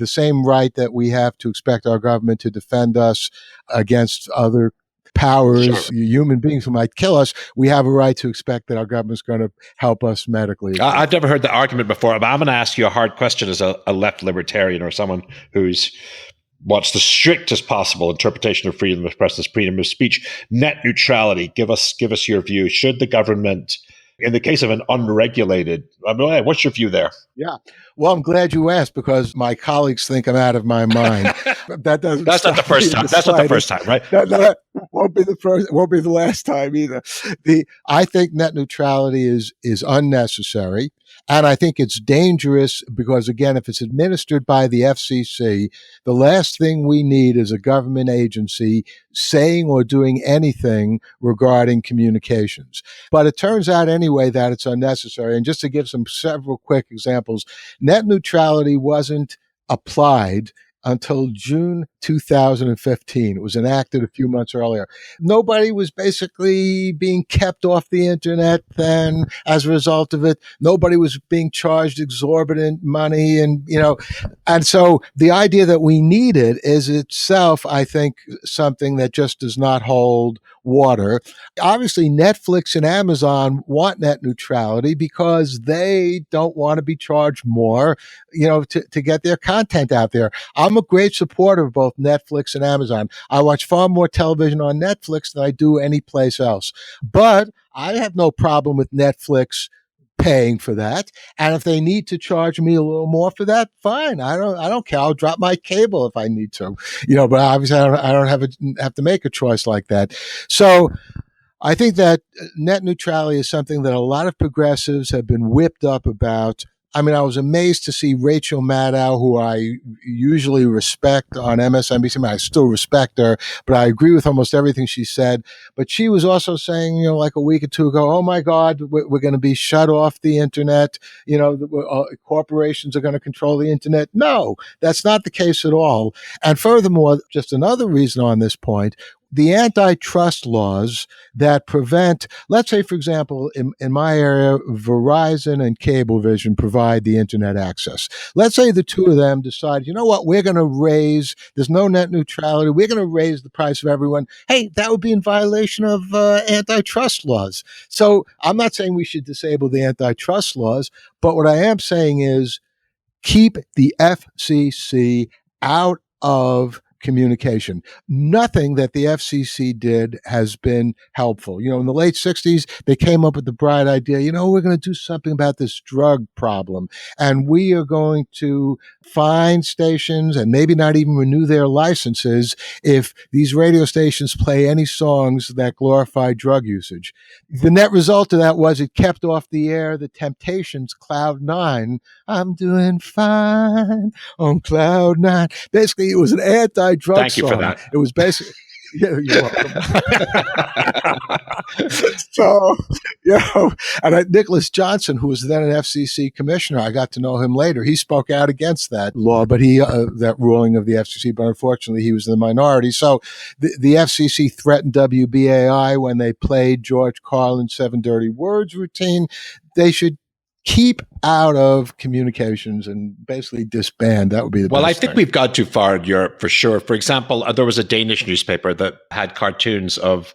A: same right that we have to expect our government to defend us against other powers,
C: Sure.
A: human beings who might kill us. We have a right to expect that our government's going to help us medically.
C: I've never heard the argument before, but I'm going to ask you a hard question as a left libertarian or someone who's wants the strictest possible interpretation of freedom of press, freedom of speech. Net neutrality. Give us your view. Should the government, in the case of an unregulated, what's your view there?
A: Yeah. Well, I'm glad you asked, because my colleagues think I'm out of my mind. That doesn't.
C: That's not the first time. That's not the first time, right?
A: That won't be the first. Won't be the last time either. I think net neutrality is unnecessary, and I think it's dangerous because, again, if it's administered by the FCC, the last thing we need is a government agency saying or doing anything regarding communications. But it turns out anyway that it's unnecessary. And just to give several quick examples, net neutrality wasn't applied until June 2015. It was enacted a few months earlier. Nobody was basically being kept off the internet then as a result of it. Nobody was being charged exorbitant money. And so the idea that we need it is itself, I think, something that just does not hold water. Obviously, Netflix and Amazon want net neutrality because they don't want to be charged more, to get their content out there. I'm a great supporter of both Netflix and Amazon. I watch far more television on Netflix than I do any place else. But I have no problem with Netflix paying for that. And if they need to charge me a little more for that, fine. I don't care. I'll drop my cable if I need to. But obviously I don't have to make a choice like that. So I think that net neutrality is something that a lot of progressives have been whipped up about. I mean, I was amazed to see Rachel Maddow, who I usually respect on MSNBC. I mean, I still respect her, but I agree with almost everything she said. But she was also saying, like a week or two ago, oh my God, we're going to be shut off the internet. Corporations are going to control the internet. No, that's not the case at all. And furthermore, just another reason on this point, the antitrust laws that prevent, let's say, for example, in my area, Verizon and Cablevision provide the internet access. Let's say the two of them decide, you know what, we're going to raise, there's no net neutrality, we're going to raise the price of everyone. Hey, that would be in violation of antitrust laws. So I'm not saying we should disable the antitrust laws, but what I am saying is keep the FCC out of communication. Nothing that the FCC did has been helpful. In the late 60s, they came up with the bright idea, we're going to do something about this drug problem. And we are going to fine stations and maybe not even renew their licenses if these radio stations play any songs that glorify drug usage. The net result of that was it kept off the air the Temptations' Cloud 9. I'm doing fine on Cloud 9. Basically, it was an anti-drug
C: Thank
A: song.
C: You for that.
A: It was basically, yeah, you're welcome. So, and Nicholas Johnson, who was then an FCC commissioner, I got to know him later. He spoke out against that law, but that ruling of the FCC, but unfortunately he was in the minority. So the FCC threatened WBAI when they played George Carlin's 7 Dirty Words routine. They should keep out of communications and basically disband. That would be the
C: Well, I
A: best
C: think
A: thing.
C: we've gone too far in Europe for sure. For example, there was a Danish newspaper that had cartoons of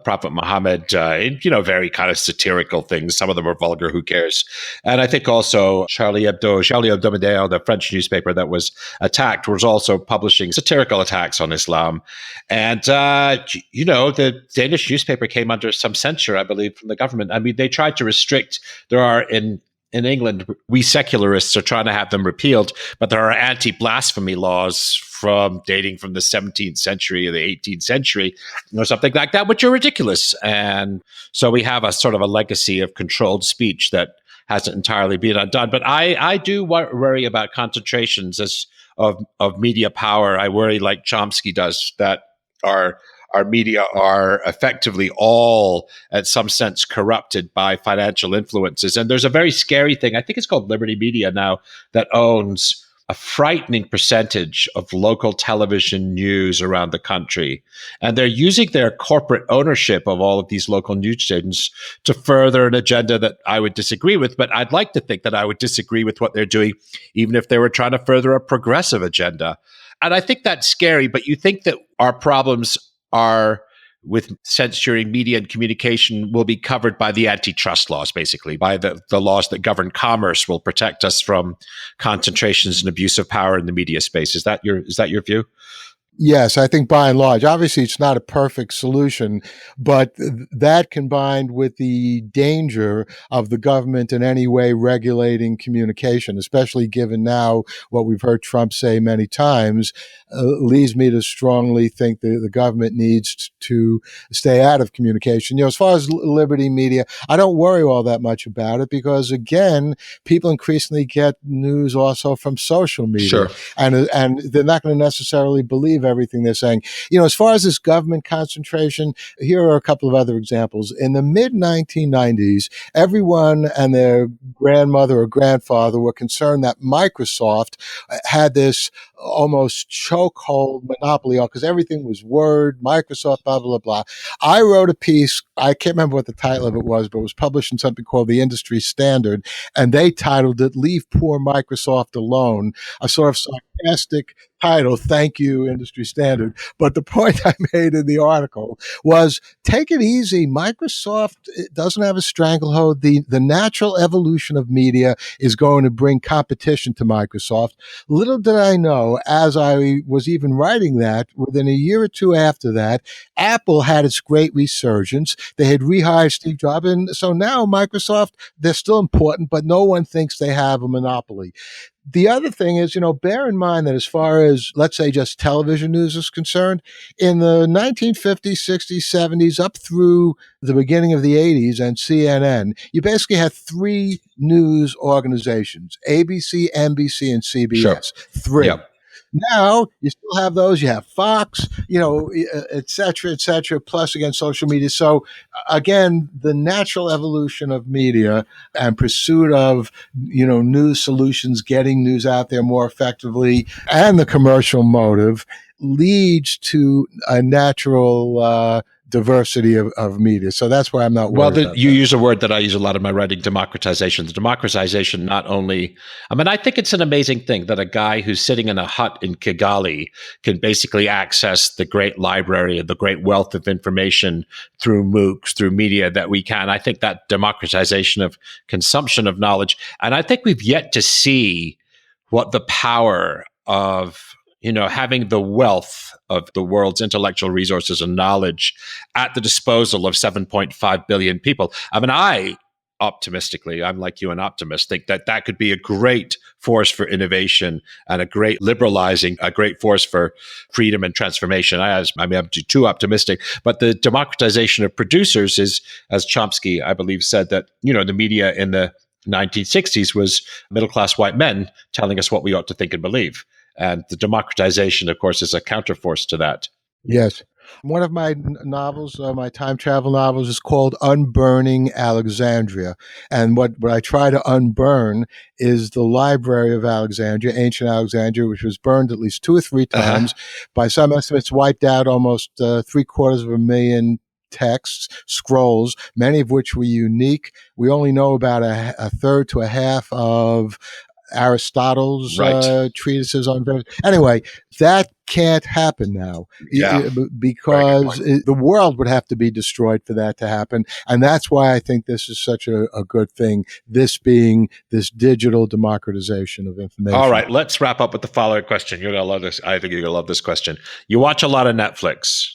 C: Prophet Muhammad, very kind of satirical things. Some of them were vulgar, who cares? And I think also Charlie Hebdomadaire, the French newspaper that was attacked, was also publishing satirical attacks on Islam. And, the Danish newspaper came under some censure, I believe, from the government. I mean, they tried to restrict, there are in England, we secularists are trying to have them repealed, but there are anti-blasphemy laws dating from the 17th century or the 18th century or something like that, which are ridiculous. And so we have a sort of a legacy of controlled speech that hasn't entirely been undone. But I do worry about concentrations of media power. I worry, like Chomsky does, that our media are effectively all, at some sense, corrupted by financial influences. And there's a very scary thing, I think it's called Liberty Media now, that owns a frightening percentage of local television news around the country. And they're using their corporate ownership of all of these local news stations to further an agenda that I would disagree with. But I'd like to think that I would disagree with what they're doing, even if they were trying to further a progressive agenda. And I think that's scary. But you think that our problems are with censoring media and communication will be covered by the antitrust laws, basically, by the laws that govern commerce will protect us from concentrations and abuse of power in the media space. Is that your view?
A: Yes, I think by and large, obviously it's not a perfect solution, but that combined with the danger of the government in any way regulating communication, especially given now what we've heard Trump say many times, leads me to strongly think that the government needs to stay out of communication. As far as Liberty Media, I don't worry all that much about it because, again, people increasingly get news also from social media.
C: Sure.
A: And they're not going to necessarily believe everything they're saying. As far as this government concentration, here are a couple of other examples. In the mid 1990s, everyone and their grandmother or grandfather were concerned that Microsoft had this almost chokehold monopoly on because everything was Word, Microsoft, blah, blah, blah. I wrote a piece, I can't remember what the title of it was, but it was published in something called the Industry Standard, and they titled it Leave Poor Microsoft Alone, a sort of sarcastic title, thank you, Industry Standard. But the point I made in the article was, take it easy. Microsoft doesn't have a stranglehold. The natural evolution of media is going to bring competition to Microsoft. Little did I know, as I was even writing that, within a year or two after that, Apple had its great resurgence. They had rehired Steve Jobs. And so now Microsoft, they're still important, but no one thinks they have a monopoly. The other thing is, bear in mind that as far as, let's say, just television news is concerned, in the 1950s, 60s, 70s, up through the beginning of the 80s and CNN, you basically had three news organizations, ABC, NBC, and CBS.
C: Sure.
A: Three.
C: Yep.
A: Now, you still have those. You have Fox, et cetera, plus, again, social media. So, again, the natural evolution of media and pursuit of, news solutions, getting news out there more effectively, and the commercial motive leads to a natural diversity of media. So that's why I'm not worried about
C: you
A: that.
C: use a word that I use a lot in my writing, democratization. The democratization not only, I think it's an amazing thing that a guy who's sitting in a hut in Kigali can basically access the great library and the great wealth of information through MOOCs, through media that we can. I think that democratization of consumption of knowledge. And I think we've yet to see what the power of having the wealth of the world's intellectual resources and knowledge at the disposal of 7.5 billion people. I optimistically, I'm like you, an optimist, think that could be a great force for innovation and a great liberalizing, a great force for freedom and transformation. I'm too optimistic, but the democratization of producers is, as Chomsky, I believe, said that, the media in the 1960s was middle-class white men telling us what we ought to think and believe. And the democratization, of course, is a counterforce to that.
A: Yes. One of my novels, my time travel novels, is called Unburning Alexandria. And what I try to unburn is the Library of Alexandria, ancient Alexandria, which was burned at least 2 or 3 times. By some estimates, wiped out almost 750,000 texts, scrolls, many of which were unique. We only know about a third to a half of Aristotle's
C: Right.
A: treatises on various. Anyway, that can't happen now
C: Yeah.
A: because the world would have to be destroyed for that to happen. And that's why I think this is such a good thing, this being this digital democratization of information.
C: All right, let's wrap up with the following question. You're going to love this. I think you're going to love this question. You watch a lot of Netflix.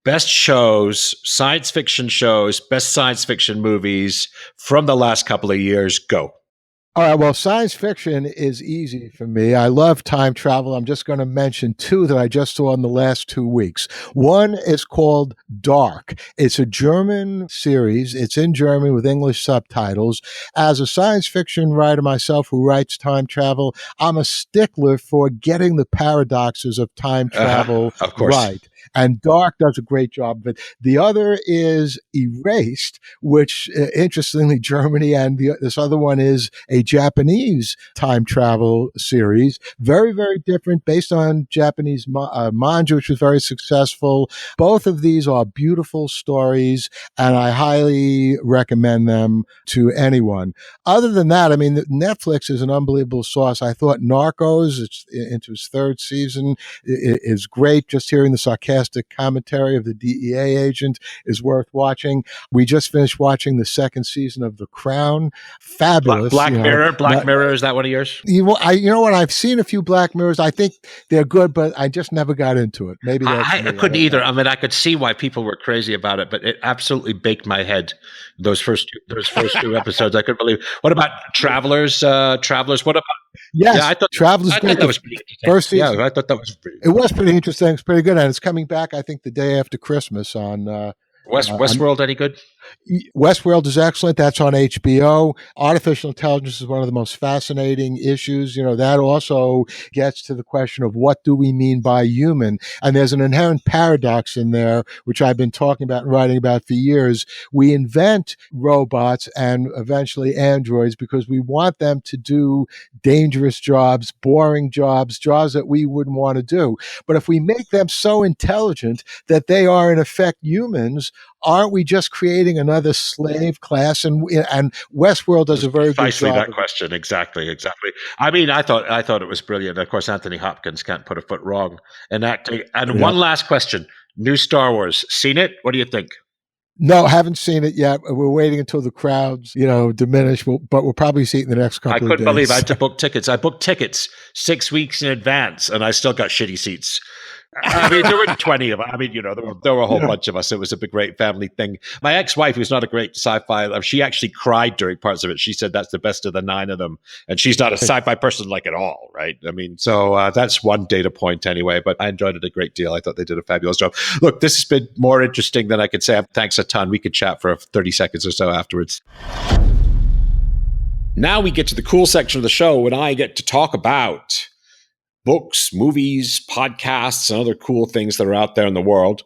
C: Best shows, science fiction shows, best science fiction movies from the last couple of years. Go.
A: All right. Well, science fiction is easy for me. I love time travel. I'm just going to mention two that I just saw in the last 2 weeks. One is called Dark. It's a German series. It's in German with English subtitles. As a science fiction writer myself who writes time travel, I'm a stickler for getting the paradoxes of time travel
C: of course.
A: right. And Dark does a great job of it. The other is Erased, which interestingly, Germany, and this other one is a Japanese time travel series. Very, very different, based on Japanese manga, which was very successful. Both of these are beautiful stories, and I highly recommend them to anyone. Other than that, I mean, Netflix is an unbelievable source. I thought Narcos, it's into its third season, is great. Just hearing the sarcastic commentary of the DEA agent is worth watching. We just finished watching the second season of The Crown. Fabulous.
C: Black Mirror. Black Mirror, is that one of yours?
A: You know what? I've seen a few Black Mirrors. I think they're good, but I just never got into it. Maybe that's
C: I couldn't either. I mean, I could see why people were crazy about it, but it absolutely baked my head. Those first two episodes, I couldn't believe. What about Travelers? Travelers. What about?
A: Yes, yeah, I thought Travelers.
C: I thought that was pretty interesting.
A: First season.
C: Yeah, I thought that was.
A: It was pretty interesting. It's pretty good, and it's coming back. I think the day after Christmas on
C: Westworld. Any good?
A: Westworld is excellent. That's on HBO. Artificial intelligence is one of the most fascinating issues. You know, that also gets to the question of what do we mean by human? And there's an inherent paradox in there, which I've been talking about and writing about for years. We invent robots and eventually androids because we want them to do dangerous jobs, boring jobs that we wouldn't want to do. But if we make them so intelligent that they are in effect humans, aren't we just creating another slave class? And Westworld does a very good job.
C: Precisely that question. Exactly. I mean, I thought it was brilliant. Of course, Anthony Hopkins can't put a foot wrong in acting. And one last question: new Star Wars. Seen it? What do you think?
A: No, haven't seen it yet. We're waiting until the crowds, diminish. But we'll probably see it in the next couple of days.
C: I couldn't believe I had to book tickets. I booked tickets 6 weeks in advance, and I still got shitty seats. I mean, there were 20 of us. I mean, there were a whole bunch of us. It was a great family thing. My ex-wife, who's not a great sci-fi, she actually cried during parts of it. She said that's the best of the 9 of them. And she's not a sci-fi person like at all, right? I mean, so that's one data point anyway, but I enjoyed it a great deal. I thought they did a fabulous job. Look, this has been more interesting than I could say. Thanks a ton. We could chat for 30 seconds or so afterwards. Now we get to the cool section of the show when I get to talk about books, movies, podcasts, and other cool things that are out there in the world.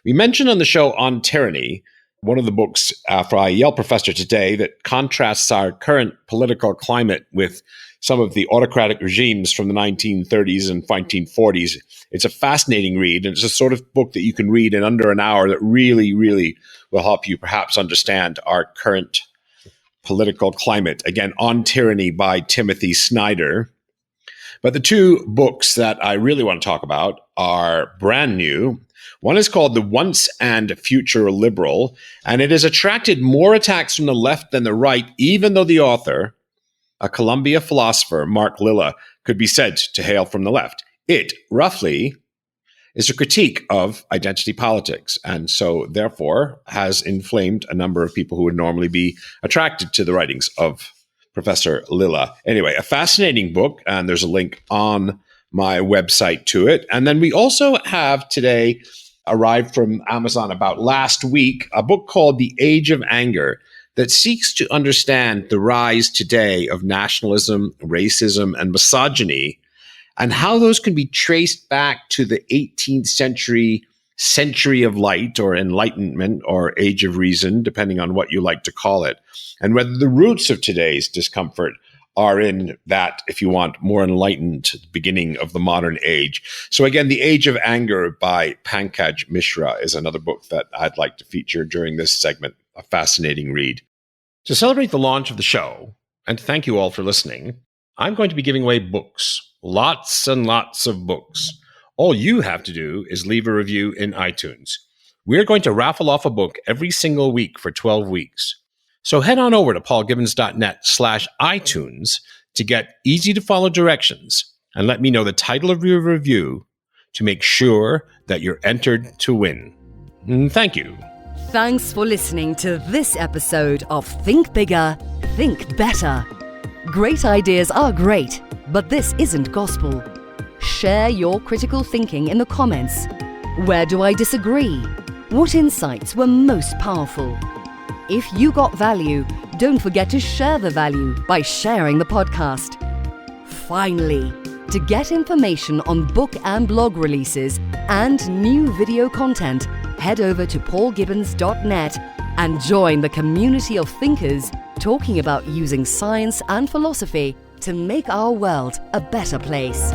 C: We mentioned on the show On Tyranny, one of the books for a Yale professor today that contrasts our current political climate with some of the autocratic regimes from the 1930s and 1940s. It's a fascinating read, and it's a sort of book that you can read in under an hour that really, really will help you perhaps understand our current political climate. Again, On Tyranny by Timothy Snyder. But the two books that I really want to talk about are brand new. One is called The Once and Future Liberal, and it has attracted more attacks from the left than the right, even though the author, a Columbia philosopher, Mark Lilla, could be said to hail from the left. It, roughly, is a critique of identity politics, and so, therefore, has inflamed a number of people who would normally be attracted to the writings of Professor Lilla. Anyway, a fascinating book, and there's a link on my website to it. And then we also have today, arrived from Amazon about last week, a book called The Age of Anger that seeks to understand the rise today of nationalism, racism, and misogyny, and how those can be traced back to the 18th century of light or enlightenment or age of reason, depending on what you like to call it, and whether the roots of today's discomfort are in that, if you want, more enlightened beginning of the modern age. So again, The Age of Anger by Pankaj Mishra is another book that I'd like to feature during this segment, a fascinating read. To celebrate the launch of the show, and to thank you all for listening, I'm going to be giving away books, lots and lots of books. All you have to do is leave a review in iTunes. We're going to raffle off a book every single week for 12 weeks. So head on over to paulgibbons.net/iTunes to get easy-to-follow directions and let me know the title of your review to make sure that you're entered to win. Thank you.
B: Thanks for listening to this episode of Think Bigger, Think Better. Great ideas are great, but this isn't gospel. Share your critical thinking in the comments. Where do I disagree? What insights were most powerful? If you got value, don't forget to share the value by sharing the podcast. Finally, to get information on book and blog releases and new video content, head over to paulgibbons.net and join the community of thinkers talking about using science and philosophy to make our world a better place.